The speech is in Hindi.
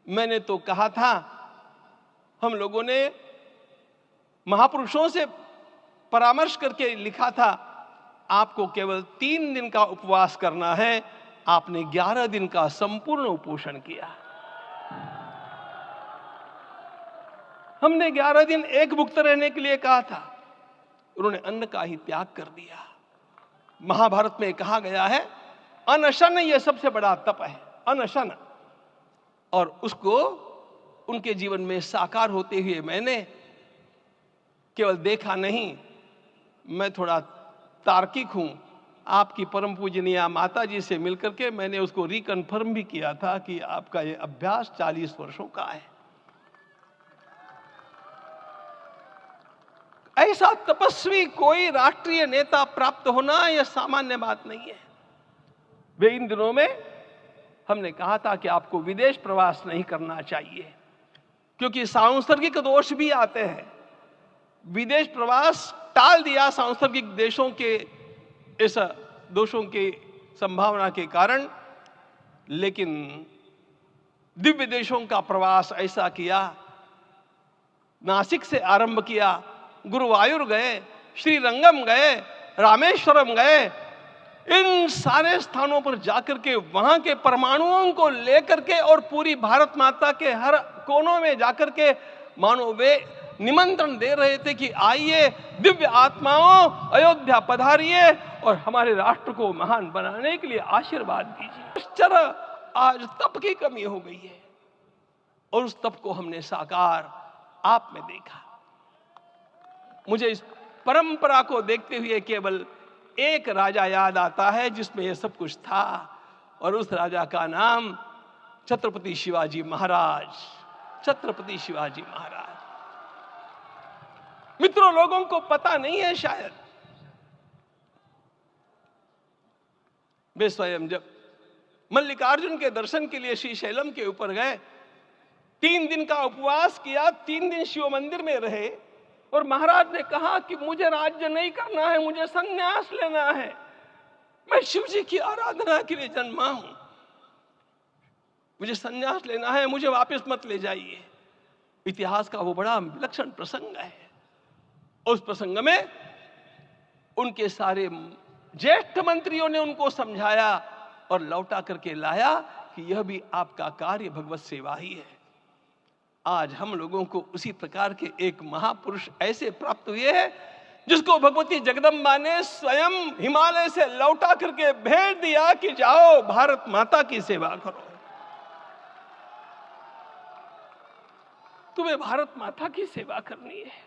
मैंने तो कहा था, हम लोगों ने महापुरुषों से परामर्श करके लिखा था, आपको केवल 3 दिन का उपवास करना है। आपने 11 दिन का संपूर्ण उपोषण किया। हमने 11 दिन एक भुक्त रहने के लिए कहा था, उन्होंने अन्न का ही त्याग कर दिया। महाभारत में कहा गया है, अनशन यह सबसे बड़ा तप है, अनशन। और उसको उनके जीवन में साकार होते हुए मैंने केवल देखा नहीं, मैं थोड़ा तार्किक हूं। आपकी परम पूजनीय माता जी से मिलकर के मैंने उसको रिकन्फर्म भी किया था कि आपका यह अभ्यास 40 वर्षों का है। ऐसा तपस्वी कोई राष्ट्रीय नेता प्राप्त होना यह सामान्य बात नहीं है। वे इन दिनों में हमने कहा था कि आपको विदेश प्रवास नहीं करना चाहिए, क्योंकि सांसर्गिक दोष भी आते हैं। विदेश प्रवास टाल दिया सांसर्गिक देशों के इस दोषों की संभावना के कारण, लेकिन दिव्य देशों का प्रवास ऐसा किया। नासिक से आरंभ किया, गुरुवायूर गए, श्रीरंगम गए, रामेश्वरम गए। इन सारे स्थानों पर जाकर के वहां के परमाणुओं को लेकर के और पूरी भारत माता के हर कोनों में जाकर के मानो वे निमंत्रण दे रहे थे कि आइए दिव्य आत्माओं, अयोध्या पधारिए और हमारे राष्ट्र को महान बनाने के लिए आशीर्वाद दीजिए। आज तप की कमी हो गई है और उस तप को हमने साकार आप में देखा। मुझे इस परंपरा को देखते हुए केवल एक राजा याद आता है जिसमें यह सब कुछ था, और उस राजा का नाम छत्रपति शिवाजी महाराज। छत्रपति शिवाजी महाराज। मित्रों, लोगों को पता नहीं है शायद, वे स्वयं जब मल्लिकार्जुन के दर्शन के लिए श्रीशैलम के ऊपर गए, 3 दिन का उपवास किया, 3 दिन शिव मंदिर में रहे, और महाराज ने कहा कि मुझे राज्य नहीं करना है, मुझे संन्यास लेना है, मैं शिव जी की आराधना के लिए जन्मा हूं, मुझे संन्यास लेना है, मुझे वापस मत ले जाइए। इतिहास का वो बड़ा विलक्षण प्रसंग है। उस प्रसंग में उनके सारे ज्येष्ठ मंत्रियों ने उनको समझाया और लौटा करके लाया कि यह भी आपका कार्य भगवत सेवा ही है। आज हम लोगों को उसी प्रकार के एक महापुरुष ऐसे प्राप्त हुए हैं जिसको भगवती जगदम्बा ने स्वयं हिमालय से लौटा करके भेज दिया कि जाओ भारत माता की सेवा करो। तुम्हें भारत माता की सेवा करनी है।